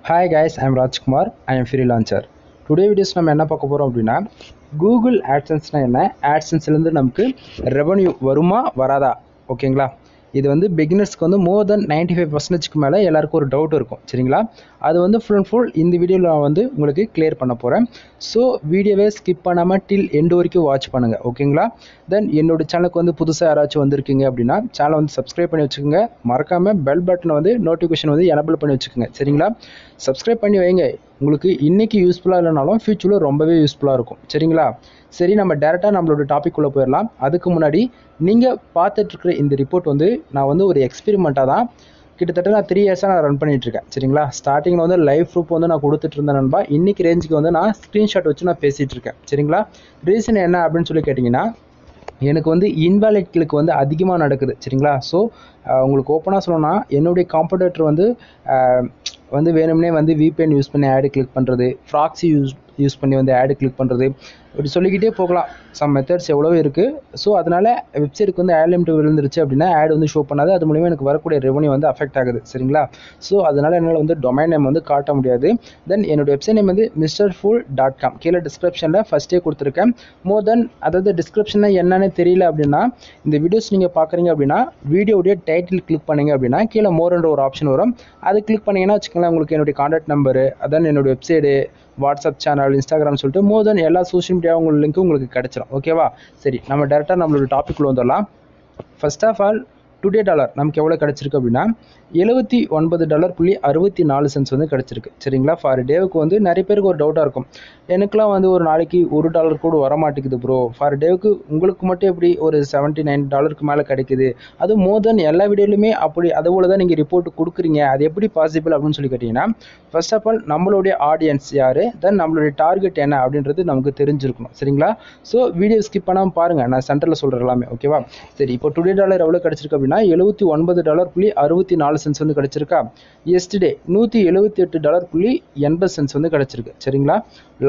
Hi guys, I'm Rajkumar. I am freelancer. Today videos நம்ம என்ன பார்க்க போறோம் அப்படின்னா Google AdSense என்ன AdSense ல இருந்து நமக்கு ரெவென்யூ வருமா வராதா ஓகேங்களா இது வந்து பிகினர்ஸ்க்கு வந்து மோர் தென் 95% மேலே எல்லாருக்கும் ஒரு டவுட் இருக்கும் சரிங்களா அது வந்து ஃபுல் அண்ட் ஃபுல் இந்த வீடியோவில் நான் வந்து உங்களுக்கு கிளியர் பண்ண போகிறேன் ஸோ வீடியோவை ஸ்கிப் பண்ணாமல் டில் எண்டு வரைக்கும் வாட்ச் பண்ணுங்கள் ஓகேங்களா தென் என்னோட சேனலுக்கு வந்து புதுசாக யாராச்சும் வந்திருக்கீங்க அப்படின்னா சேனலை வந்து சப்ஸ்கிரைப் பண்ணி வச்சுக்கோங்க மறக்காமல் பெல் பட்டனை வந்து நோட்டிஃபிகேஷன் வந்து எனபிள் பண்ணி வச்சுக்கோங்க சரிங்களா சப்ஸ்கிரைப் பண்ணி வைங்க உங்களுக்கு இன்றைக்கி யூஸ்ஃபுல்லாக இல்லைனாலும் ஃபியூச்சரில் ரொம்பவே யூஸ்ஃபுல்லாக இருக்கும் சரிங்களா சரி நம்ம டேரெக்டாக நம்மளோட டாபிக் உள்ள போயிடலாம் அதுக்கு முன்னாடி நீங்கள் பார்த்துட்ருக்கிற இந்த ரிப்போர்ட் வந்து நான் வந்து ஒரு எக்ஸ்பெரிமெண்ட்டாக தான் கிட்டத்தட்ட நான் 3 இயர்ஸாக நான் ரன் பண்ணிகிட்ருக்கேன் சரிங்களா ஸ்டார்டிங்கில் வந்து லைவ் ப்ரூஃப் வந்து நான் கொடுத்துட்டு இருந்தேன் நண்பா இன்றைக்கி ரேஞ்சுக்கு வந்து நான் ஸ்க்ரீன்ஷாட் வச்சு நான் பேசிகிட்டு இருக்கேன் சரிங்களா ரீசன் என்ன அப்படின்னு சொல்லி கேட்டிங்கன்னா எனக்கு வந்து இன்வாலிட் கிளிக் வந்து அதிகமாக நடக்குது சரிங்களா ஸோ உங்களுக்கு ஓப்பனாக சொல்லணும்னா என்னுடைய காம்படேட்டர் வந்து வேணும்னே வந்து VPN யூஸ் பண்ணி ஆடு கிளிக் பண்ணுறது ப்ராக்ஸி யூஸ் பண்ணி வந்து ஆடு கிளிக் பண்ணுறது இப்படி சொல்லிக்கிட்டே போகலாம் சம் மெத்தட்ஸ் எவ்வளோ இருக்குது ஸோ அதனால் வெப்சைட்டுக்கு வந்து ஆட் லிமிட் விழுந்துருச்சு அப்படின்னா ஆட் வந்து ஷோ பண்ணாது அது மூலிமா எனக்கு வரக்கூடிய ரெவன்யூ வந்து அஃபெக்ட் ஆகுது சரிங்களா ஸோ அதனால் என்னால் வந்து டொமைன் நேம் வந்து காட்ட முடியாது தென் என்னோட வெப்சைட் நேம் வந்து mrfool.com கீழே டிஸ்கிரிப்ஷனில் ஃபஸ்ட்டே கொடுத்துருக்கேன் மோர் தென் அதாவது டிஸ்கிரிப்ஷனில் என்னன்னு தெரியல அப்படின்னா இந்த வீடியோஸ் நீங்கள் பார்க்குறீங்க அப்படின்னா வீடியோடைய டைட்டில் கிளிக் பண்ணிங்க அப்படின்னா கீழே மோர்ன்ற ஒரு ஆப்ஷன் வரும் அது கிளிக் பண்ணிங்கன்னா வச்சுக்கோங்களேன் உங்களுக்கு என்னுடைய கான்டாக்ட் நம்பரு அதான் என்னோட வெப்சைடு வாட்ஸ்அப் சேனல் இன்ஸ்டாகிராம் சொல்லிட்டு மோர் தென் எல்லா சோஷியல் மீடியா லிங்க்கும் உங்களுக்கு கிடச்சிரும் ஓகேவா சரி நம்ம டேரெக்டாக நம்மளோட டாபிக் வந்துடலாம் first of all today dollar நமக்கு எவ்வளோ கிடச்சிருக்கு அப்படின்னா $79.64 வந்து கிடச்சிருக்கு சரிங்களா ஃபார் டேவுக்கு வந்து நிறைய பேருக்கு ஒரு டவுட்டாக இருக்கும் எனக்குலாம் வந்து ஒரு நாளைக்கு $1 கூட வரமாட்டேங்குது ப்ரோ ஃபார் டேவுக்கு உங்களுக்கு மட்டும் எப்படி ஒரு $79 மேலே கிடைக்குது அது மோர் தென் எல்லா வீடியோலையுமே அப்படி அதுபோல் தான் நீங்கள் ரிப்போர்ட் கொடுக்குறீங்க அது எப்படி பாசிபிள் அப்படின்னு சொல்லி கேட்டிங்கன்னா ஃபர்ஸ்ட் ஆஃப் ஆல் நம்மளுடைய ஆடியன்ஸ் யார் தென் நம்மளுடைய டார்கெட் என்ன அப்படின்றது நமக்கு தெரிஞ்சிருக்கணும் சரிங்களா ஸோ வீடியோ ஸ்கிப் பண்ணாமல் பாருங்கள் நான் சென்டரில் சொல்கிற எல்லாமே ஓகேவா சரி இப்போ டுடே டாலர் எவ்வளோ கிடச்சிருக்கு அப்படின்னா $79.64 வந்து கிடச்சிருக்கா எஸ்டே $178.80 வந்து கிடச்சிருக்கு சரிங்களா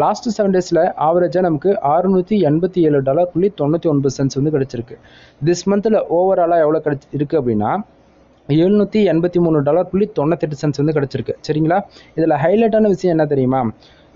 லாஸ்ட் 7 டேஸில் ஆவரேஜாக நமக்கு $687.99 வந்து கிடச்சிருக்கு திஸ் மந்தில் ஓவராலாக எவ்வளோ இருக்குது அப்படின்னா $783.98 வந்து கிடச்சிருக்கு சரிங்களா இதில் ஹைலைட்டான விஷயம் என்ன தெரியுமா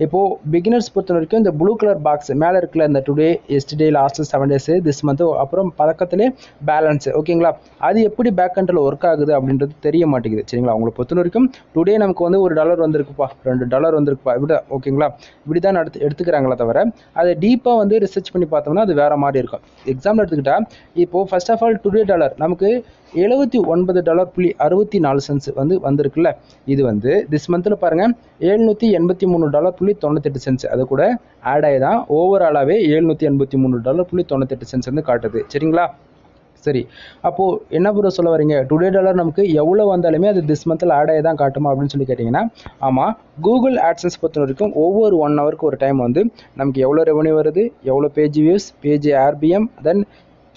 இப்போது பிகினர்ஸ் பொறுத்த வரைக்கும் இந்த ப்ளூ கலர் பாக்ஸ் மேலே இருக்குல்ல இந்த today yesterday last 7 days this month அப்புறம் பக்கத்திலே பேலன்ஸு ஓகேங்களா அது எப்படி பேக் கண்ட்ரில் ஒர்க் ஆகுது அப்படின்றது தெரிய மாட்டேங்குது சரிங்களா உங்களை பொறுத்த வரைக்கும் டுடே நமக்கு வந்து $1 வந்திருக்குப்பா $2 வந்திருக்குப்பா இப்படி ஓகேங்களா இப்படி தான் எடுத்துக்கிறாங்களே தவிர அதை டீப்பாக வந்து ரிசர்ச் பண்ணி பார்த்தோம்னா அது வேறு மாதிரி இருக்கும் எக்ஸாம்பிள் எடுத்துக்கிட்டால் இப்போது first of all today dollar நமக்கு $79.64 வந்து வந்திருக்குல்ல இது வந்து திஸ் மந்தில் பாருங்கள் $783.98 அது கூட ஆட் ஆகி தான் ஓவராலாகவே $783.98 வந்து காட்டுது சரிங்களா சரி அப்போது என்ன ப்ரோ சொல்ல வரீங்க டுடே டாலர் நமக்கு எவ்வளோ வந்தாலுமே அது திஸ் மந்தில் ஆட் ஆகி தான் காட்டுமா அப்படின்னு சொல்லி கேட்டிங்கன்னா ஆமாம் கூகுள் ஆட்சன்ஸ் பொறுத்த வரைக்கும் ஒவ்வொரு 1 ஹவருக்கு ஒரு டைம் வந்து நமக்கு எவ்வளோ ரெவன்யூ வருது எவ்வளோ பேஜ் வியூஸ் பேஜ் RPM தென்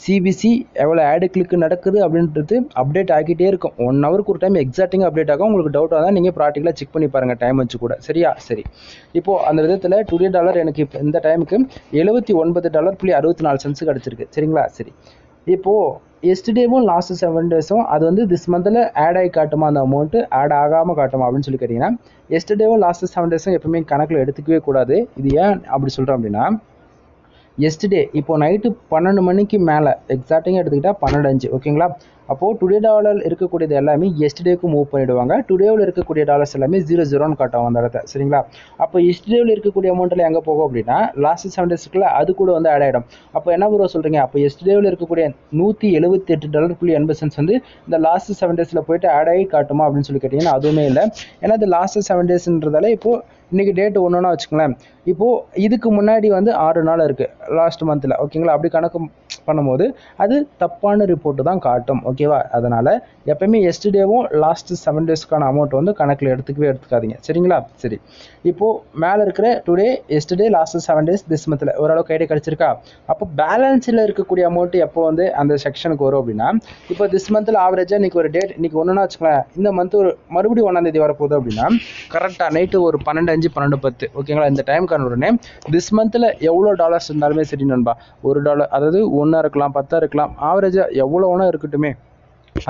CBC எவ்வளோ ஆடு கிளிக்கு நடக்குது அப்படின்றது அப்டேட் ஆகிட்டே இருக்கும் 1 ஹவருக்கு ஒரு டைம் எக்ஸாக்டிங்காக அப்டேட் ஆகும் உங்களுக்கு டவுட்டாக தான் நீங்கள் ப்ராக்டிக்கலாக செக் பண்ணி பாருங்கள் டைம் வச்சு கூட சரியா சரி இப்போது அந்த விதத்தில் டுடே டாலர் எனக்கு இப்போ இந்த டைமுக்கு $79.64 கிடச்சிருக்கு சரிங்களா சரி இப்போது எஸ்டேவும் லாஸ்ட் 7 டேஸும் அது வந்து திஸ் மந்தில் ஆட் ஆகி காட்டுமா அந்த அமௌண்ட்டு ஆட் ஆகாமல் காட்டுமா அப்படின்னு சொல்லி கேட்டிங்கன்னா எஸ்டேவும் லாஸ்ட் 7 டேஸும் எப்பவுமே கணக்கில் எடுத்துக்கவே கூடாது இது ஏன் அப்படி சொல்கிறோம் அப்படின்னா எஸ்டே இப்போ நைட்டு 12 மணிக்கு மேலே எக்ஸாக்டிங்காக எடுத்துக்கிட்டால் 12:05 ஓகேங்களா அப்போது டுடே டாலர் இருக்கக்கூடியது எல்லாமே எஸ்டேக்கு மூவ் பண்ணிவிடுவாங்க டுடேவில் இருக்கக்கூடிய டாலர்ஸ் எல்லாமே 00 காட்டும் அந்த இடத்த சரிங்களா அப்போ எஸ்டேவில் இருக்கக்கூடிய அமௌண்ட்டில் எங்கே போகும் அப்படின்னா லாஸ்ட் 7 டேஸ்க்குள்ள அது கூட வந்து ஆட் ஆகிடும் அப்போ என்ன ப்ரோ சொல்கிறீங்க அப்போ எஸ்டேவில் இருக்கக்கூடிய $178.80 வந்து இந்த லாஸ்ட் 7 டேஸில் போயிட்டு ஆட் ஆகி காட்டுமா அப்படின்னு சொல்லி கேட்டிங்கன்னா அதுவுமே இல்லை ஏன்னா இது லாஸ்ட் 7 டேஸ்ன்றதால இப்போது இன்றைக்கி டேட் ஒன்றுனா வச்சுக்கோங்களேன் இப்போது இதுக்கு முன்னாடி வந்து 6 நாள் இருக்குது லாஸ்ட் மந்தில் ஓகேங்களா அப்படி கணக்கு பண்ணும்போது அது தப்பான ரிப்போர்ட்டு தான் காட்டும் ஓகேவா அதனால் எப்போயுமே எஸ்டேவும் லாஸ்ட் 7 டேஸ்க்கான அமௌண்ட் வந்து கணக்கில் எடுத்துக்காதீங்க சரிங்களா சரி இப்போது மேலே இருக்கிற today yesterday last 7 days this மந்தில் ஓரளவுக்கு ஐடியா கிடச்சிருக்கா அப்போ பேலன்ஸில் இருக்கக்கூடிய அமௌண்ட் எப்போ வந்து அந்த செக்ஷனுக்கு வரும் அப்படின்னா இப்போ திஸ் மந்தில் ஆவரேஜாக இன்றைக்கி ஒரு டேட் இன்றைக்கி ஒன்றுனா வச்சுக்கலாம் இந்த மந்த் ஒரு மறுபடியும் 1ஆம் தேதி வரப்போகுது அப்படின்னா கரெக்டாக நைட்டு ஒரு 12:05 12:10 ஓகேங்களா இந்த டைமுக்கான உடனே திஸ் மந்தில் எவ்வளோ டாலர்ஸ் இருந்தாலுமே சரி நண்பா $1 அதாவது 1 இருக்கலாம் 10 இருக்கலாம் ஆவரேஜாக எவ்வளோ வேணா இருக்கட்டுமே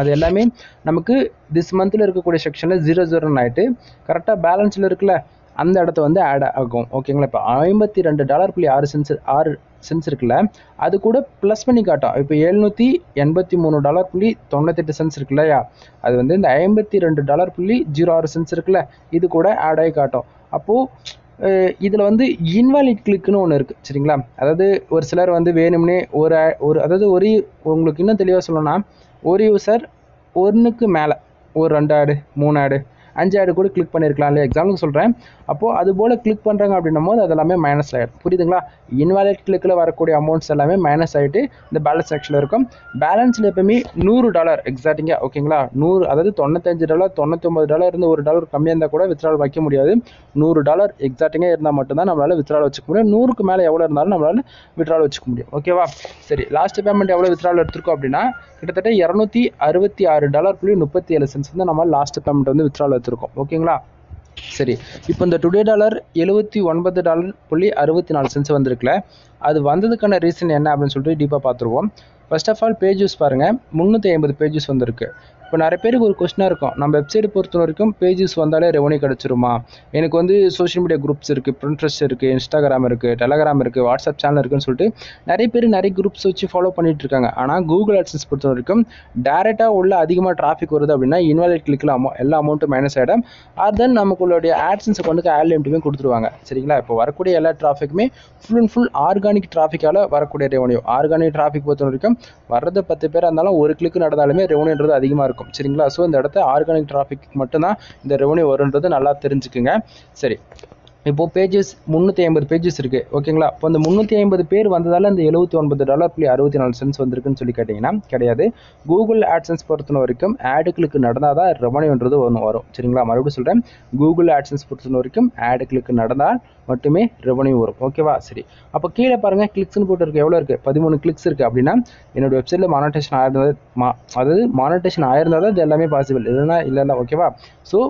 அது எல்லாமே நமக்கு திஸ் மந்தில் இருக்கக்கூடிய செக்ஷனில் 00 ஆகிட்டு கரெக்டாக பேலன்ஸில் இருக்குல்ல அந்த இடத்த வந்து ஆட் ஆகும். ஓகேங்களா? இப்போ $52.6 இருக்குல்ல அது கூட ப்ளஸ் பண்ணி காட்டும். இப்போ $783.98 இருக்கு இல்லையா, அது வந்து இந்த $52.06 இருக்குல்ல இது கூட ஆட் ஆகி காட்டும். அப்போது இதில் வந்து இன்வாலிட் கிளிக்குன்னு ஒன்று இருக்குது சரிங்களா. அதாவது ஒரு சிலர் வந்து வேணும்னே அதாவது உங்களுக்கு இன்னும் தெளிவாக சொல்லணும்னா ஒரு யூசர் ஒன்றுக்கு மேலே ஒரு 2 ஆடு 3 ஆடு 5 ஆடு கூட கிளிக் பண்ணியிருக்கலாம் இல்லையா, எக்ஸாம்பிளுக்கு சொல்கிறேன். அப்போது அது போல் கிளிக் பண்ணுறாங்க அப்படின்னும் போது அது எல்லாமே மைனஸ் ஆகிடும். புரியுதுங்களா? இன்வாலிட் கிளிக்கில் வரக்கூடிய அமௌண்ட்ஸ் எல்லாமே மைனஸ் ஆகிட்டு இந்த பேலன்ஸ் செக்ஷனில் இருக்கும். பேலன்ஸில் எப்பவுமே $100 எக்ஸாக்டிங்காக ஓகேங்களா, 100 அதாவது $95 $99 இருந்து $1 கம்மியாக இருந்தால் கூட வித்ட்ரால் வைக்க முடியாது. $100 எக்ஸாக்டிங்காக இருந்தால் மட்டும்தான் நம்மளால் வித்ட்ரால் வச்சுக்க முடியும். 100க்கு மேலே எவ்வளோ இருந்தாலும் நம்மளால் வித்ட்ரால் வச்சுக்க முடியும். ஓகேவா? சரி, லாஸ்ட் பேமெண்ட் எவ்வளோ வித்ட்ரால் எடுத்துருக்கோம் அப்படின்னா கிட்டத்தட்ட $266.37 வந்து நம்ம லாஸ்ட் பேமெண்ட் வந்து வித்ட்ரால் எடுத்துருக்கோம். ஓகேங்களா? சரி, இப்போ இந்த டுடே டாலர் $79.64 வந்திருக்குல்ல, அது வந்ததுக்கான ரீசன் என்ன அப்படின்னு சொல்லிட்டு டீப்பாக பார்த்துருவோம். ஃபர்ஸ்ட் ஆஃப் ஆல் பேஜஸ் பாருங்கள், 350 பேஜஸ் வந்திருக்கு. இப்போ நிறைய பேருக்கு ஒரு கொஸ்டினாக இருக்கும், நம்ம வெப்சைட் பொறுத்த வரைக்கும் பேஜஸ் வந்தாலே ரெவன்யூ கிடச்சிருமா? எனக்கு வந்து சோஷியல் மீடியா குரூப்ஸ் இருக்குது, பிரிண்ட்ரெஸ்ட் இருக்குது, இன்ஸ்டாகிராம் இருக்குது, டெலகிராம் இருக்குது, வாட்ஸ்அப் சேனல் இருக்குன்னு சொல்லிட்டு நிறைய பேர் நிறைய குரூப்ஸ் வச்சு ஃபாலோ பண்ணிட்டு இருக்காங்க. ஆனால் கூகுள் ஆட்சன்ஸ் பொறுத்த வரைக்கும் டேரெக்டாக உள்ள அதிகமாக டிராஃபிக் வருது அப்படின்னா இன்வாலிட் கிளிக்கில் எல்லா அமௌண்ட்டும் மைனஸ் ஆகிடும். அதன் நமக்குடைய ஆட்சன்ஸ் கொண்டு ஆட் லிமிட்டுமே கொடுத்துருவாங்க சரிங்களா. இப்போ வரக்கூடிய எல்லா டிராஃபிக்குமே ஃபுல் அண்ட் ஃபுல் ஆர்கானிக் டிராஃபிக்கால் வரக்கூடிய ரெவன்யூ. ஆர்கானிக் டிராஃபிக் பொறுத்த வரைக்கும் வர்றது 10 பேர் இருந்தாலும் ஒரு கிளிக் நடந்தாலுமே ரெவன்யூன்றது அதிகமாக இருக்கும் சரிங்களா. ஸோ இந்த இடத்த ஆர்கானிக் டிராஃபிக் மட்டும்தான் இந்த ரெவன்யூ வருன்றது நல்லா தெரிஞ்சுக்குங்க. சரி, இப்போது பேஜஸ் 350 பேஜஸ் இருக்குது ஓகேங்களா. இப்போ அந்த 350 பேர் வந்ததால் அந்த $79.64 வந்திருக்குன்னு சொல்லி கேட்டிங்கன்னா கிடையாது. கூகுள் ஆட்சன்ஸ் பொறுத்த வரைக்கும் ஆடு கிளிக் நடந்தால் தான் ரெவன்யூன்றது ஒன்று வரும் சரிங்களா. மறுபடியும் சொல்கிறேன், கூகுள் ஆட்சன்ஸ் பொறுத்த வரைக்கும் ஆடு கிளிக் நடந்தால் மட்டுமே ரெவன்யூ வரும். ஓகேவா? சரி, அப்போ கீழே பாருங்கள் கிளிக்ஸ்னு போட்டுருக்கு, எவ்வளோ இருக்குது? 13 கிளிக்ஸ் இருக்குது. அப்படின்னா என்னோடய வெப்சைட்டில் மானிட்டேஷன் ஆயிருந்தது அதாவது மானிட்டேஷன் ஆயிருந்தால் தான் இது எல்லாமே பாசிபிள், இல்லைன்னா இல்லை. ஓகேவா? ஸோ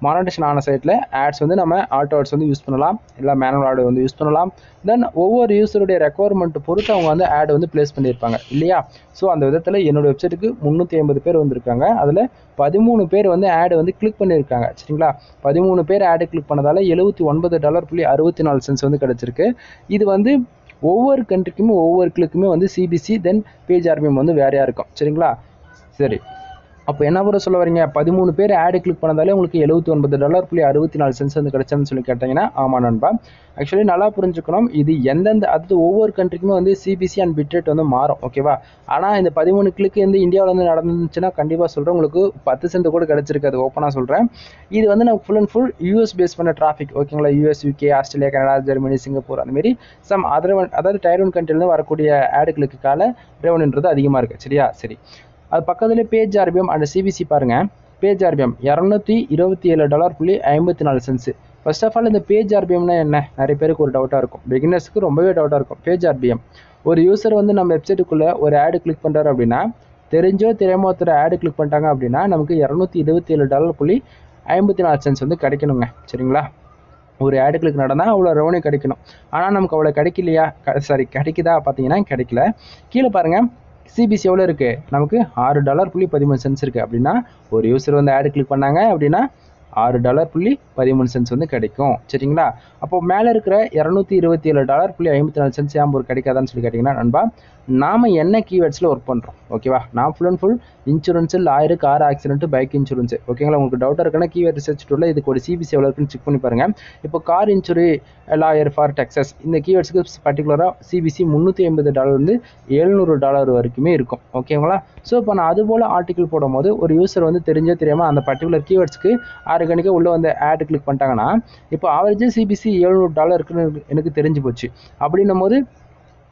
மானிட்டேஷன் ஆன சைட்டில் ஆட்ஸ் வந்து நம்ம ஆட்டோ ஆட்ஸ் வந்து யூஸ் பண்ணலாம், இல்லை மேனுவல் ஆடு வந்து யூஸ் பண்ணலாம். தென் ஒவ்வொரு யூஸருடைய ரெக்குவயர்மெண்ட் பொறுத்து அவங்க வந்து ஆட் வந்து பிளேஸ் பண்ணியிருப்பாங்க இல்லையா. ஸோ அந்த விதத்தில் என்னோடய வெப்சைட்டுக்கு 350 பேர் வந்திருக்காங்க. அதில் 13 பேர் வந்து ஆடு வந்து கிளிக் பண்ணியிருக்காங்க சரிங்களா. 13 பேர் ஆடு கிளிக் பண்ணதால் $79.64 வந்து கிடச்சிருக்கு. இது வந்து ஒவ்வொரு கண்ட்ரிக்குமே ஒவ்வொரு கிளிக்குமே வந்து சிபிசி தென் பேஜ் ஆர்பிஎம் வந்து வேறையாக இருக்கும் சரிங்களா. சரி, அப்போ என்ன கூட சொல்ல வரீங்க, 13 பேர் ஆடு கிளிக் பண்ணதாலே உங்களுக்கு $79.64 வந்து கிடைச்சதுன்னு சொல்லி கேட்டிங்கன்னா ஆமாம் நண்பா. ஆக்சுவலி நல்லா புரிஞ்சுக்கணும், இது அதாவது ஒவ்வொரு கண்ட்ரிக்குமே வந்து சிபிசி அண்ட் பிட்ரேட் வந்து மாறும் ஓகேவா. ஆனால் இந்த 13 கிளிக் வந்து இந்தியாவில் வந்து நடந்துச்சுன்னா கண்டிப்பாக சொல்கிறேன் உங்களுக்கு 10 சென்ட் கூட கிடச்சிருக்காது, ஓப்பனாக சொல்கிறேன். இது வந்து நம்ம full and full US base பண்ண டிராஃபிக் ஓகேங்களா. US, UK, Australia, Canada, Germany, Singapore அந்தமாரி சம் அதாவது Tier 1 கண்ட்ரிலேருந்து வரக்கூடிய ஆடு கிளிக்கால ரெவன்யூன்றது அதிகமாக இருக்குது சரியா. சரி, அது பக்கத்துலேயே பேஜ் ஆர்பிஎம் அண்ட் சிபிசி பாருங்கள். Page RPM $227.54. First of all இந்த பேஜ் ஆர்பிஎம்னா என்ன, நிறைய பேருக்கு ஒரு டவுட்டாக இருக்கும், பிகினர்ஸ்க்கு ரொம்பவே டவுட்டாக இருக்கும். பேஜ் ஆர்பிஎம், ஒரு யூசர் வந்து நம்ம வெப்சைட்டுக்குள்ளே ஒரு ஆடு கிளிக் பண்ணுறாரு அப்படின்னா, தெரிஞ்சோ தெரியாமோ ஒருத்தர் ஆடு கிளிக் பண்ணிட்டாங்க அப்படின்னா நமக்கு $227.54 வந்து கிடைக்கணுங்க சரிங்களா. ஒரு ஆடு கிளிக் நடந்தால் அவ்வளோ ரெவன்யூ கிடைக்கணும். ஆனால் நமக்கு அவ்வளோ கிடைக்கலையா, கிடைக்குதா பார்த்தீங்கன்னா கிடைக்கல. கீழே பாருங்கள் சிபிசி எவ்வளோ இருக்குது, நமக்கு $6.13 இருக்குது. அப்படின்னா ஒரு யூசர் வந்து ஆடு கிளிக் பண்ணாங்க அப்படின்னா $6.13 வந்து கிடைக்கும் சரிங்களா. அப்போ மேலே இருக்கிற $227.54 ஏன் ஒரு கிடைக்காதான்னு சொல்லி கேட்டிங்கன்னா நண்பா, நாம் என்ன கீவேர்ட்ஸில் ஒர்க் பண்ணுறோம் ஓகேவா. நான் full and full insurance, lawyer, car accident, bike insurance ஓகேங்களா. உங்களுக்கு டவுட்டாக இருக்குன்னா கீவேர்ட் ரிசர்ச் டூலில் இதுக்கு ஒரு சிபிசி எவ்வளோ இருக்குன்னு செக் பண்ணி பாருங்கள். இப்போ car injury, lawyer for Texas இந்த கீவேர்ட்ஸுக்கு பர்டிகுலராக சிபிசி $350 வந்து $700 வரைக்குமே இருக்கும் ஓகேங்களா. ஸோ இப்போ நான் அதுபோல் ஆர்டிக்கல் போடும்போது ஒரு யூசர் வந்து தெரிஞ்சோ தெரியாமல் அந்த பர்டிகுலர் கீவேர்ட்ஸ்க்கு ஆர்கானிக்காக உள்ளே வந்து ஆடு கிளிக் பண்ணிட்டாங்கன்னா இப்போ ஆவரேஜாக சிபிசி $700 இருக்குன்னு எனக்கு தெரிஞ்சு போச்சு. அப்படின்னும் போது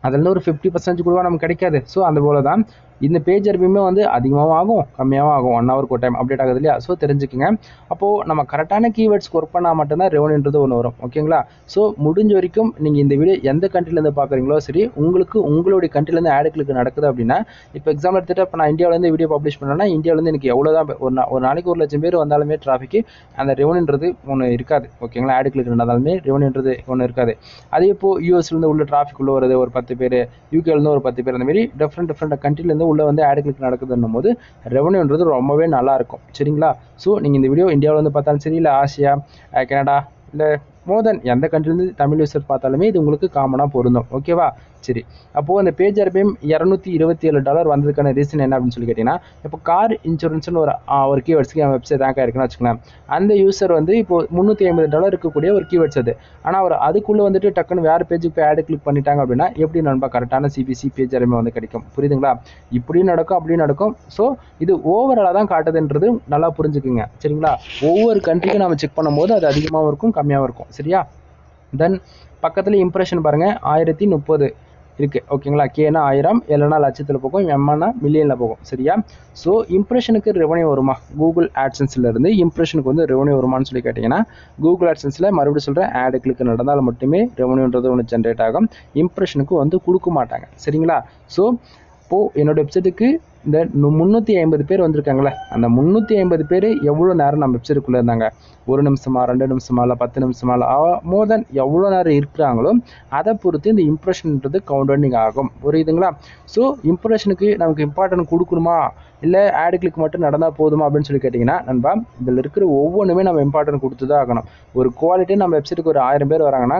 அதில் ஒரு 50% கூட நமக்கு கிடைக்காது. ஸோ அந்த போல தான் இந்த பேஜ் ஆர்பிஎம்மே வந்து அதிகமாகவும் ஆகும் கம்மியாகவும் ஆகும், 1 ஹவருக்கு ஒரு டைம் அப்டேட் ஆகுது இல்லையா. ஸோ தெரிஞ்சுக்கங்க. அப்போது நம்ம கரெக்டான கீவேர்ட்ஸ்க்கு ஒர்க் பண்ணால் மட்டும்தான் ரெவன்யூன்றது ஒன்று வரும் ஓகேங்களா. ஸோ முடிஞ்ச வரைக்கும் நீங்கள் இந்த வீடியோ எந்த கண்ட்ரிலேருந்து பார்க்குறீங்களோ சரி, உங்களுக்கு உங்களுடைய கண்ட்ரிலேருந்து ஆடு கிளிக் நடக்குது அப்படின்னா, இப்போ எக்ஸாம்பிள் எடுத்துகிட்டு இப்போ நான் இந்தியாவிலேருந்து வீடியோ பப்ளிஷ் பண்ணேன்னா இந்தியாவிலேருந்து எனக்கு எவ்வளோ தான் ஒரு நாளைக்கு 1,00,000 பேர் வந்தாலுமே டிராஃபிக்கு அந்த ரெவன்யூன்றது ஒன்று இருக்காது ஓகேங்களா. ஆடு கிளிக் நடந்தாலுமே ரெவன்யூன்றது ஒன்று இருக்காது. அதே இப்போது யூஎஸ்லேருந்து உள்ள டிராஃபிக் உள்ள வருது ஒரு 10 பேர், யூகேலேருந்து ஒரு 10 பேர், அந்தமாரி டிஃப்ரெண்ட் கண்ட்ரிலேருந்து கண்ட்ரிலேருந்து உள்ளே வந்து ஆட் கிளிக் நடக்குதுன்னும் போது ரெவன்யூன்றது ரொம்பவே நல்லாயிருக்கும் சரிங்களா. ஸோ நீங்கள் இந்த வீடியோ இந்தியாவில் வந்து பார்த்தாலும் சரி, இல்லை ஆசியா, கனடா, இல்லை மோர் தென் எந்த கண்ட்ரிலேருந்து தமிழ் யூசர் பார்த்தாலுமே இது உங்களுக்கு காமனாக பொருந்தும். ஓகேவா. சரி, அப்போது அந்த பேஜ் ஆர்பிஎம் $227 வந்ததுக்கான ரீசன் என்ன அப்படின்னு சொல்லி கேட்டிங்கன்னா, இப்போ கார் இன்சூரன்ஸ்னு ஒரு கீவேர்ட்ஸ்க்கு என் வெப்சைட் ரேங்க் ஆயிருக்குன்னு வச்சுக்கலாம். அந்த யூசர் வந்து இப்போ $350 இருக்கக்கூடிய ஒரு கீவேர்ட்ஸ் அது. ஆனால் அவர் அதுக்குள்ளே வந்துட்டு டக்குன்னு வேறு பேஜுக்கு போய் ஆடு கிளிக் பண்ணிட்டாங்க அப்படின்னா எப்படி நண்பா கரெக்டான சிபிசி பேஜ் ஆர்பிஎம் வந்து கிடைக்கும்? புரியுதுங்களா. இப்படியும் நடக்கும், அப்படியும் நடக்கும். ஸோ இது ஓவராலாக தான் காட்டுதுன்றது நல்லா புரிஞ்சுக்குங்க சரிங்களா. ஒவ்வொரு கண்ட்ரிக்கும் நம்ம செக் பண்ணும்போது அது அதிகமாகவும் இருக்கும், கம்மியாகவும் இருக்கும் சரியா. தென் பக்கத்தில் இம்ப்ரெஷன் பாருங்கள் 1030 இருக்குது ஓகேங்களா. கேனா 1000, எல்னா லட்சத்தில் போகும், எம்னா மில்லியனில் போகும் சரியா. ஸோ இம்ப்ரெஷனுக்கு ரெவன்யூ வருமா? கூகுள் ஆட்சன்ஸ்லேருந்து இம்ப்ரெஷனுக்கு வந்து ரெவன்யூ வருமானு சொல்லி கேட்டிங்கன்னா, கூகுள் ஆட்சன்ஸில் மறுபடியும் சொல்கிறேன், ஆடு கிளிக் நடந்தால் மட்டுமே ரெவன்யூன்றது ஒன்று ஜென்ரேட் ஆகும். இம்ப்ரெஷனுக்கு வந்து கொடுக்க மாட்டாங்க சரிங்களா. ஸோ இப்போது என்னோடய வெப்சைட்டுக்கு இந்த 350 பேர் வந்திருக்காங்களே, அந்த 350 பேர் எவ்வளோ நேரம் நம்ம வெப்சைட்டுக்குள்ளே இருந்தாங்க? 1 நிமிஷமா, 2 நிமிஷமா, இல்லை 10 நிமிஷமா, மோர் தென் எவ்வளோ நேரம் இருக்கிறாங்களோ அதை பொறுத்து இந்த இம்ப்ரெஷன்ன்றது கவுண்டனிங் ஆகும். புரியுதுங்களா. ஸோ இம்ப்ரெஷனுக்கு நமக்கு இம்பார்ட்டன்ட் கொடுக்கணுமா, இல்லை ஆடு கிளிக் மட்டும் நடந்தால் போதுமா அப்படின்னு சொல்லி கேட்டிங்கன்னா நண்பா, இதில் இருக்கிற ஒவ்வொன்றுமே நம்ம இம்பார்ட்டன்ட் கொடுத்து தான் ஆகணும். ஒரு குவாலிட்டி நம்ம வெப்சைட்டுக்கு ஒரு 1000 பேர் வராங்கன்னா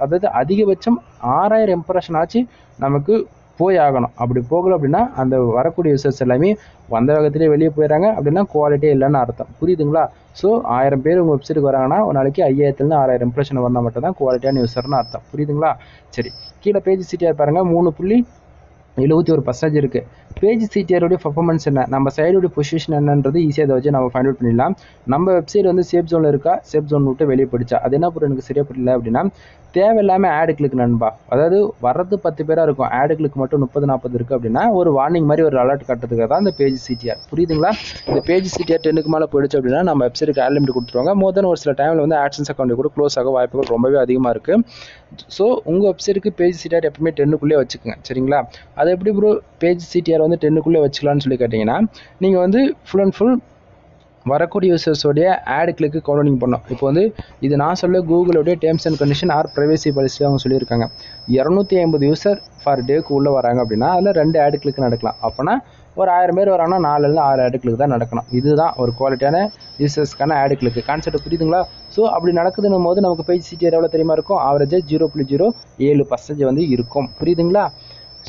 அதாவது அதிகபட்சம் 6000 இம்ப்ரெஷன் ஆச்சு நமக்கு போய் ஆகணும். அப்படி போகலை அப்படின்னா அந்த வரக்கூடிய யூசர்ஸ் எல்லாமே வந்த வேகத்திலே வெளியே போயிடறாங்க, அப்படின்னா குவாலிட்டியே இல்லைன்னு அர்த்தம். புரியுதுங்களா. ஸோ 1000 பேர் உங்கள் வெப்சைட்டுக்கு வராங்கன்னா ஒரு நாளைக்கு 5000 6000 இம்ப்ரெஷன் வந்தால் மட்டும் தான் குவாலிட்டியான யூசர்னு அர்த்தம். புரியுதுங்களா. சரி, கீழே பேஜ் சிடிஆர் பாருங்கள் 3.71% இருக்குது. பேஜ் சிடிஆருடைய பர்ஃபார்மன்ஸ் என்ன, நம்ம சைடுடைய பொசிஷன் என்னன்றது ஈஸியாக அதை வச்சு நம்ம ஃபைண்ட் அவுட் பண்ணிடலாம். நம்ம வெப்சைட் வந்து சேஃப் ஜோனில் இருக்கா, சேஃப் ஜோன் விட்டு வெளியே போயிடுச்சா, அது என்ன பொருள் எனக்கு சரியாக புரியல அப்படின்னா, தேவையில்லாமல் ஆடு கிளிக் நண்பா, அதாவது வர்றது 10 பேராக இருக்கும், ஆடு கிளிக் மட்டும் 30-40 இருக்குது அப்படின்னா ஒரு வார்னிங் மாதிரி ஒரு அலர்ட் காட்டுறதுக்காக தான் இந்த பேஜ் சிடிஆர். புரியுதுங்களா. இந்த பேஜ் சிடிஆர் 10க்கு மேலே போயிடுச்சு அப்படின்னா நம்ம வெப்சைட்டுக்கு ஆட் லிமிட் கொடுத்துருவாங்க. மோர் தென் ஒரு சில டைமில் வந்து ஆட்சன்ஸ் அக்கௌண்ட் கூட க்ளோஸ் ஆக வாய்ப்புகள் ரொம்பவே அதிகமாக இருக்குது. ஸோ உங்கள் வெப்சைட்டுக்கு பேஜ் சிடிஆர் எப்பவுமே 10க்குள்ளே வச்சுக்கோங்க சரிங்களா. அது எப்படி ப்ரோ பேஜ் சிடிஆர் வந்து 10க்குள்ளே வச்சுக்கலான்னு சொல்லி கேட்டிங்கன்னா, நீங்கள் வந்து ஃபுல் அண்ட் ஃபுல் வரக்கூடிய யூசர்ஸோடைய ஆடு கிளிக்கு கவுண்டிங் பண்ணோம். இப்போ வந்து இது நான் சொல்ல கூகுளோடைய terms and condition or privacy பாலிசியில் அவங்க சொல்லியிருக்காங்க. 250 யூசர் ஃபார் டேக்கு உள்ளே வராங்க அப்படின்னா அதில் 2 ஆடு கிளிக் நடக்கலாம். அப்போனா ஒரு 1000 பேர் வராங்கன்னா 4 ஆடு கிளிக் தான் நடக்கணும். இதுதான் ஒரு குவாலிட்டியான யூசர்ஸ்க்கான ஆடு கிளிக்கு கான்செப்ட். புரியுதுங்களா. ஸோ அப்படி நடக்குதுன்னும் போது நமக்கு பேஜ் சிடிஆர் எவ்வளோ தெரியுமா இருக்கும்? ஆவரேஜாக 0.07% வந்து இருக்கும். புரியுதுங்களா.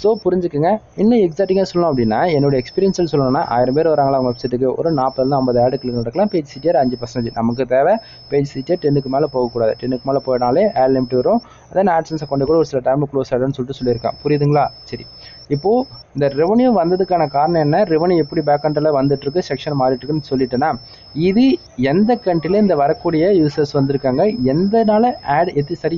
ஸோ புரிஞ்சுக்குங்க. இன்னும் எக்ஸாக்டிங்காக சொல்லணும் அப்படின்னா என்னோட எக்ஸ்பீரியன்ஸில் சொல்லணும்னா 1000 பேர் வராங்களா அவங்க வெப்சைட்டுக்கு ஒரு 40-50 ஆடு கிளிக் நடக்கலாம். Page CTR 5%. நமக்கு தேவை பேஜ் சிடிஆர் 10க்கு மேலே போகக்கூடாது. 10க்கு மேலே போயினாலே ஆட் லிமிட் வரும். அதான் ஆட்சன்ஸ் அக்கௌண்ட் கூட ஒரு சில டைமில் க்ளோஸ் ஆகிடும்னு சொல்லிட்டு சொல்லியிருக்கான். புரியுதுங்களா. சரி, இப்போது இந்த ரெவன்யூ வந்ததுக்கான காரணம் என்ன, ரெவன்யூ எப்படி பேக் கண்ட்ரில் வந்துட்டுருக்கு, செக்ஷன் மாறிட்டுருக்குன்னு சொல்லிட்டேன்னா, இது எந்த கண்ட்ரியில் இந்த வரக்கூடிய யூசர்ஸ் வந்திருக்காங்க,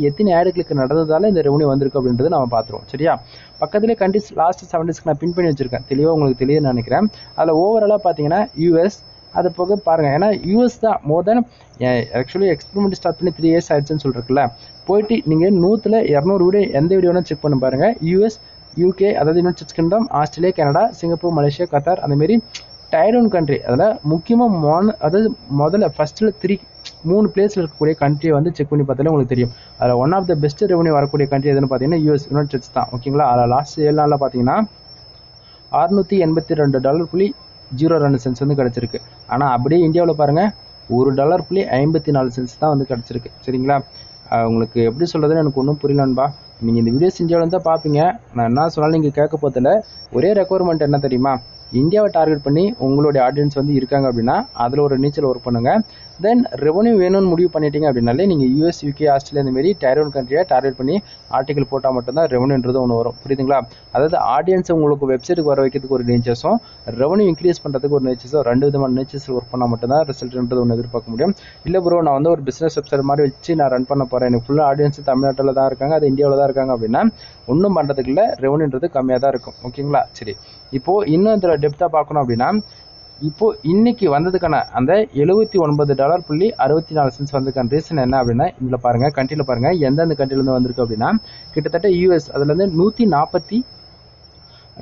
எத்தனை ஆடு கிளிக் நடந்ததால இந்த ரெவன்யூ வந்திருக்கு அப்படின்றது நம்ம பார்த்துருவோம் சரியா. பக்கத்துலேயே கண்ட்ரிஸ் லாஸ்ட் 7 டேஸ்க்கு நான் பின் பண்ணி வச்சுருக்கேன், தெளிவாக உங்களுக்கு தெரியுதுன்னு நினைக்கிறேன். அதில் ஓவராலாக பார்த்தீங்கன்னா யூஎஸ், அது போக பாருங்கள், ஏன்னா யூஎஸ் தான் மோர் தென் ஆக்சுவலி எக்ஸ்பெரிமெண்ட் ஸ்டார்ட் பண்ணி 3 இயர்ஸ் ஆயிடுச்சுன்னு சொல்லிருக்குல்ல. போயிட்டு நீங்கள் 100-200 வீடியோ எந்த வீடியோனா செக் பண்ணி பாருங்கள். யூஎஸ், யூகே, அதாவது United kingdom, Australia, Canada, Singapore, Malaysia, Qatar, அந்தமாரி டயர் 1 கண்ட்ரி, அதில் முக்கியமாக அதாவது முதல்ல ஃபஸ்ட்டில் 3 பிளேஸில் இருக்கக்கூடிய கண்ட்ரியை வந்து செக் பண்ணி பார்த்தாலே உங்களுக்கு தெரியும். அதில் one of the best revenue வரக்கூடிய கண்ட்ரி எதுன்னு பார்த்தீங்கன்னா யூஎஸ், யுனைடெட் ஸ்டேட்ஸ் தான் ஓகேங்களா. அதில் லாஸ்ட் 7 நாளில் பார்த்தீங்கன்னா $682.02 வந்து கிடச்சிருக்கு. ஆனால் அப்படியே இந்தியாவில் பாருங்கள் $1.54 தான் வந்து கிடச்சிருக்கு சரிங்களா. உங்களுக்கு எப்படி சொல்கிறதுன்னு எனக்கு ஒன்றும் புரியலன்பா. நீங்கள் இந்த வீடியோஸ் இந்தியாவில் தான் பார்ப்பீங்க, நான் என்ன சொன்னாலும் நீங்கள் கேட்க போதில்லை. ஒரே ரெக்குவயர்மெண்ட் என்ன தெரியுமா, இந்தியாவை டார்கெட் பண்ணி உங்களுடைய ஆடியன்ஸ் வந்து இருக்காங்க அப்படின்னா அதில் ஒரு நீச்சல் ஒர்க் பண்ணுங்கள். தென் ரெவன்யூ வேணும்னு முடிவு பண்ணிட்டீங்க அப்படின்னாலே நீங்கள் யூஎஸ், யூகே, ஆஸ்திரேலியா இந்தமாரி டயர் 1 கண்ட்ரியை டார்கெட் பண்ணி ஆர்டிகல் போட்டால் மட்டும்தான் ரெவன்யூன்றது ஒன்று வரும். புரியுதுங்களா. அதாவது ஆடியன்ஸை உங்களுக்கு வெப்சைட்டுக்கு வர வைக்கிறதுக்கு ஒரு நேச்சர்ஸும் ரெவன்யூ இன்க்ரீஸ் பண்ணுறதுக்கு ஒரு நேச்சர்ஸும் 2 விதமான நேச்சர்ஸ் ஒர்க் பண்ணால் மட்டும்தான் ரிசல்ட்ன்றது ஒன்று எதிர்பார்க்க முடியும். இல்லை ப்ரோ நான் வந்து ஒரு பிஸ்னஸ் வெப்சைட் மாதிரி வச்சு நான் ரன் பண்ண போகிறேன், எனக்கு ஃபுல்லாக ஆடியன்ஸ் தமிழ்நாட்டில் தான் இருக்காங்க, அது இந்தியாவில் தான் இருக்காங்க அப்படின்னா ஒன்றும் பண்ணுறதுக்கு இல்லை, ரெவன்யூன்றது கம்மியாக தான் இருக்கும் ஓகேங்களா. சரி, இப்போது இன்னும் இதில் டெப்த்தாக பார்க்கணும் அப்படின்னா, இப்போது இன்றைக்கி வந்ததுக்கான அந்த $79.64 வந்ததுக்கான ரீசன் என்ன அப்படின்னா, இதில் பாருங்கள் கண்ட்ரியில் பாருங்கள் எந்தெந்த கண்ட்ரிலேருந்து வந்திருக்கு அப்படின்னா, கிட்டத்தட்ட யூஎஸ் அதுலேருந்து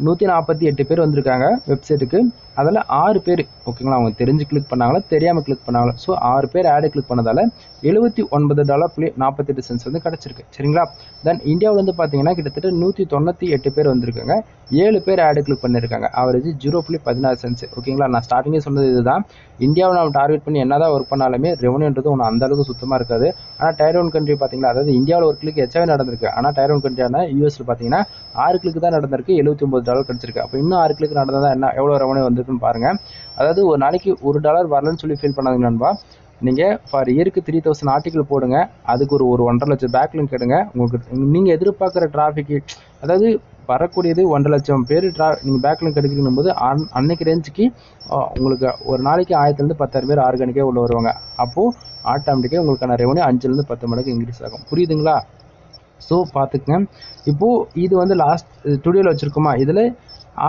148 பேர் வந்திருக்காங்க வெப்சைட்டுக்கு. அதில் 6 பேர் ஓகேங்களா அவங்க தெரிஞ்சு கிளிக் பண்ணாங்களா தெரியாமல் கிளிக் பண்ணாங்களா. ஸோ 6 பேர் ஆடு கிளிக் பண்ணதால் $79.48 வந்து கிடச்சிருக்கு சரிங்களா. தென் இந்தியாவில் வந்து பார்த்தீங்கன்னா கிட்டத்தட்ட 198 பேர் வந்திருக்காங்க. 7 பேர் ஆடு கிளிக் பண்ணியிருக்காங்க. ஆவரேஜ் 0.16 சென்ட்ஸ் ஓகேங்களா. நான் ஸ்டார்டிங்கே சொன்னது இதுதான். இந்தியாவில் நம்ம டார்கெட் பண்ணி என்ன தான் ஒர்க் பண்ணாலுமே ரெவன்யூன்றது ஒன்று அந்த அளவுக்கு சுத்தமாக இருக்காது. ஆனால் டயர் 1 கண்ட்ரி பார்த்தீங்கன்னா அதாவது இந்தியாவில் ஒரு கிளிக் எச்சாவே நடந்திருக்கு. ஆனால் டயர் 1 கண்ட்ரியான யூஎஸில் பார்த்தீங்கன்னா 6 கிளிக் தான் நடந்திருக்கு, $79 கிடச்சிருக்கு. அப்போ இன்னும் 6 கிளிக் நடந்ததா என்ன எவ்வளோ ரெவன்யூ வந்திருக்குன்னு பாருங்கள். அதாவது ஒரு நாளைக்கு $1 வரலன்னு சொல்லி ஃபீல் பண்ணாதீங்க நண்பா. நீங்கள் ஃபார் இயருக்கு 3000 ஆர்டிக்கல் போடுங்க, அதுக்கு ஒரு 1.5 லட்சம் பேக்லிங்க் எடுங்க. உங்களுக்கு நீங்கள் எதிர்பார்க்குற டிராஃபிக்கு அதாவது வரக்கூடியது 1.5 லட்சம் பேர் நீங்கள் பேக்லிங்க் எடுக்கணும் போது அன்னைக்கு ரேஞ்சுக்கு உங்களுக்கு ஒரு நாளைக்கு 1000 to 10,000 பேர் ஆர்கானிக்காக உள்ள வருவாங்க. அப்போது ஆட்டோமேட்டிக்காக உங்களுக்கான ரெவன்யூ 5 to 10 மடங்கு இன்க்ரீஸ் ஆகும். புரியுதுங்களா? ஸோ பார்த்துக்குங்க. இப்போது இது வந்து லாஸ்ட் டுடேல வச்சுருக்கோமா, இதில்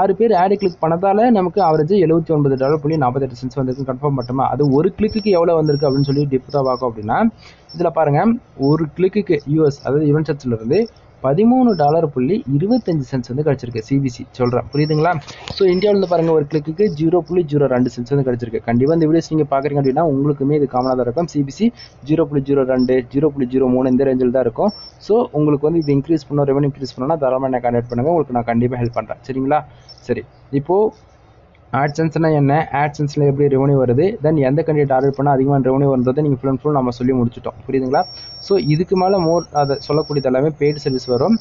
6 பேர் ஆடு கிளிக் பண்ணதால் நமக்கு ஆவரேஜ் $79.48 வந்திருக்கு கன்ஃபார்ம் பண்ணோமா. அது ஒரு கிளிக்கு எவ்வளோ வந்திருக்கு அப்படின்னு சொல்லி டிப்தாக பார்க்கும் அப்படின்னா இதில் பாருங்கள், ஒரு கிளிக்கு யூஎஸ் அதாவது ஈவென்ட் சர்ச்சிலிருந்து $13.25 வந்து கிடச்சிருக்கு. சிபிசி சொல்கிறேன் புரியுதுங்களா. ஸோ இந்தியாவிலேருந்து பாருங்கள் ஒரு கிளிக்கு 0.02 சென்ட்ஸ் வந்து கிடச்சிருக்கு. கண்டிப்பாக இந்த வீடியோஸ் நீங்கள் பார்க்குறீங்க அப்படின்னா உங்களுக்குமே இது காமனாக தான் இருக்கும். சிபிசி 0.02 0.03 இந்த ரேஞ்சில் தான் இருக்கும். ஸோ உங்களுக்கு வந்து இது இன்க்ரீஸ் பண்ணணும், ரெவன்யூ இன்க்ரீஸ் பண்ணணும்னா தாராளமாக என்ன கான்டாக்ட் பண்ணுங்கள், உங்களுக்கு நான் கண்டிப்பாக ஹெல்ப் பண்ணுறேன் சரிங்களா. சரி, இப்போது ஆட்சன்ஸ்னால் என்ன, ஆட்சன்ஸில் எப்படி ரெவன்யூ வருது, தென் எந்த கண்ட்ரி டார்கெட் பண்ணால் அதிகமான ரெவன்யூ வருன்றதை நீங்கள் ஃபுல் அண்ட் ஃபுல் நம்ம சொல்லி முடிச்சிட்டோம் புரியுதுங்களா. ஸோ இதுக்கு மேலே அதை சொல்லக்கூடியது எல்லாமே பெய்டு சர்வீஸ் வரும்.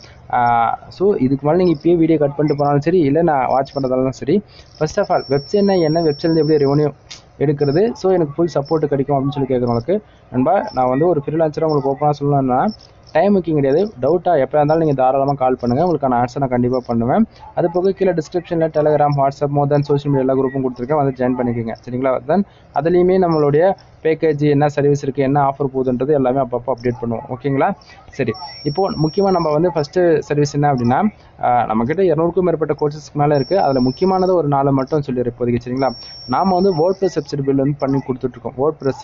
ஸோ இதுக்கு மேலே நீங்கள் இப்போயே வீடியோ கட் பண்ணிட்டு போனாலும் சரி, இல்லை நான் வாட்ச் பண்ணுறதாலும் சரி, ஃபர்ஸ்ட் ஆஃப் ஆல் வெப்சைட்னா என்ன, வெப்சைட்லேருந்து எப்படி ரெவன்யூ எடுக்கிறது, ஸோ எனக்கு ஃபுல் சப்போர்ட் கிடைக்கும் அப்படின்னு சொல்லி கேட்குறவங்களுக்கு நண்பா, நான் வந்து ஒரு ஃப்ரீலான்சராக உங்களுக்கு ஓப்பனாக சொல்லணும்னா டைம் முக்கியம் கிடையாது. டவுட்டாக எப்போ இருந்தாலும் நீங்கள் தாராளமாக கால் பண்ணுங்கள், உங்களுக்கான ஆன்சர் நான் கண்டிப்பாக பண்ணுவேன். அது போக கீழே டிஸ்கிரிப்ஷனில் டெலிகிராம், வாட்ஸ்அப், மோர் தென் சோஷியல் மீடியா எல்லா குரூப்பும் கொடுத்துருக்கேன், வந்து ஜாயின் பண்ணிக்கோங்க சரிங்களா. தென் அதுலேயுமே நம்மளுடைய பேக்கேஜ் என்ன சர்வீஸ் இருக்குது, என்ன ஆஃபர் போகுதுன்றது எல்லாமே அப்பப்போ அப்டேட் பண்ணுவோம் ஓகேங்களா. சரி, இப்போது முக்கியமாக நம்ம வந்து ஃபஸ்ட்டு சர்வீஸ் என்ன அப்படின்னா, நம்மக்கிட்ட 200க்கும் மேற்பட்ட கோர்சஸ்க்கு மேலே இருக்குது. அதில் முக்கியமானது ஒரு 4 மட்டும் சொல்லிடுறேன் இப்போதைக்கு சரிங்களா. நாம் வந்து WordPress வெப்சைட் பில்ட் வந்து பண்ணி கொடுத்துட்ருக்கோம். WordPress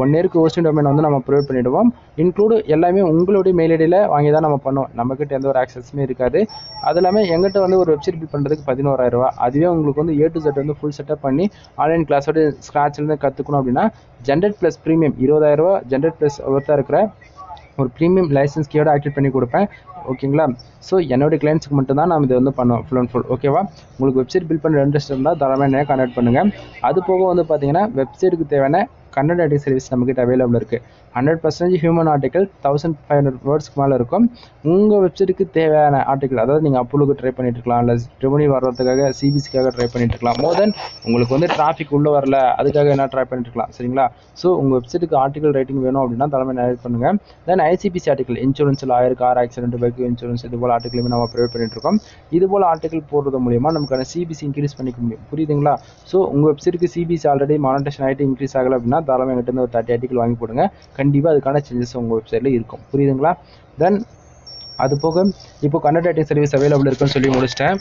1 இயருக்கு ஹோஸ்டிங் டொமைன் வந்து நம்ம ப்ரொவைட் பண்ணிவிடுவோம். இன்க்ளூடு எல்லாமே உங்களுடைய மெயில் ஐடியில் வாங்கி தான் நம்ம பண்ணுவோம். நம்மக்கிட்ட எந்த ஒரு ஆக்சஸுமே இருக்காது. அது இல்லாமல் எங்கிட்ட வந்து ஒரு வெப்சைட் பில்ட் பண்ணுறதுக்கு $11,000. அதுவே உங்களுக்கு வந்து A to Z வந்து ஃபுல் செட்டப் பண்ணி ஆன்லைன் கிளாஸோட ஸ்க்ராட்ச்லேருந்து கற்றுக்கணும் அப்படின்னா generate plus premium $20,000 generate plus ஒருத்தா இருக்கிற ஒரு ப்ரீமியம் லைசன்ஸ் கீயோட ஆக்டிவேட் பண்ணி கொடுப்பேன் ஓகேங்களா. ஸோ என்னோடய கிளைண்ட்ஸுக்கு மட்டும் தான் நம்ம இதை வந்து பண்ணுவோம் ஃபுல் அண்ட் ஃபுல் ஓகேவா. உங்களுக்கு வெப்சைட் பில்ட் பண்ண இன்ட்ரெஸ்ட் இருந்தால் தாராளமாக என்ன கான்டாக்ட் பண்ணுங்கள். அது போக வந்து பார்த்தீங்கன்னா வெப்சைட்டுக்கு தேவையான கண்டென்ட் ரைட்டிங் சர்வீஸ் நம்மக்கிட்ட அவைலபிள் இருக்குது. 100% ஹியூமன் ஆர்டிக்கல் 1500 வேர்ட்ஸ்க்கு மேலே இருக்கும். உங்கள் வெப்சைட்டுக்கு தேவையான ஆர்டிக்கல் அதாவது நீங்கள் அப்ரூவுக்கு ட்ரை பண்ணிட்டு இருக்கலாம், இல்லை ரெவன்யூ வர்றதுக்காக சிபிசிக்காக ட்ரை பண்ணிட்டு இருக்கலாம், மோர் தென் உங்களுக்கு வந்து டிராஃபிக் உள்ளே வரல அதுக்காக என்ன ட்ரை பண்ணிட்டு இருக்கலாம் சரிங்களா. ஸோ உங்கள் வெப்சைட்டுக்கு ஆர்டிக்கல் ரைட்டிங் வேணும் அப்படின்னா தலைமை நேரட் பண்ணுங்கள். Then ICPC article insurance, lawyer, car accident, bike insurance இது போல் ஆர்டிக்கலுமே நம்ம ப்ரொவைட் பண்ணிட்டு இருக்கோம். இது போல் ஆர்டிக்கல் போடுறது மூலியமாக நமக்கான சிபிசி இன்க்ரீஸ் பண்ணிக்க முடியும் புரியுதுங்களா. ஸோ உங்கள் வெப்சைட்டுக்கு சிபிசி ஆல்ரெடி மானிட்டேஷன் ஆகிட்டு இன்க்ரீஸ் ஆகலை அப்படின்னா தாராளமாக எங்கிட்ட ஒரு 30 ஆர்டிக்கல் வாங்கி போடுங்க. கண்டிப்பாக அதுக்கான சேஞ்சஸ் உங்கள் வெப்சைட்டில் இருக்கும் புரியுதுங்களா. தென் அது போக இப்போ கண்டென்ட் ரைட்டிங் சர்வீஸ் அவைலபிள் இருக்குன்னு சொல்லி முடிச்சிட்டேன்.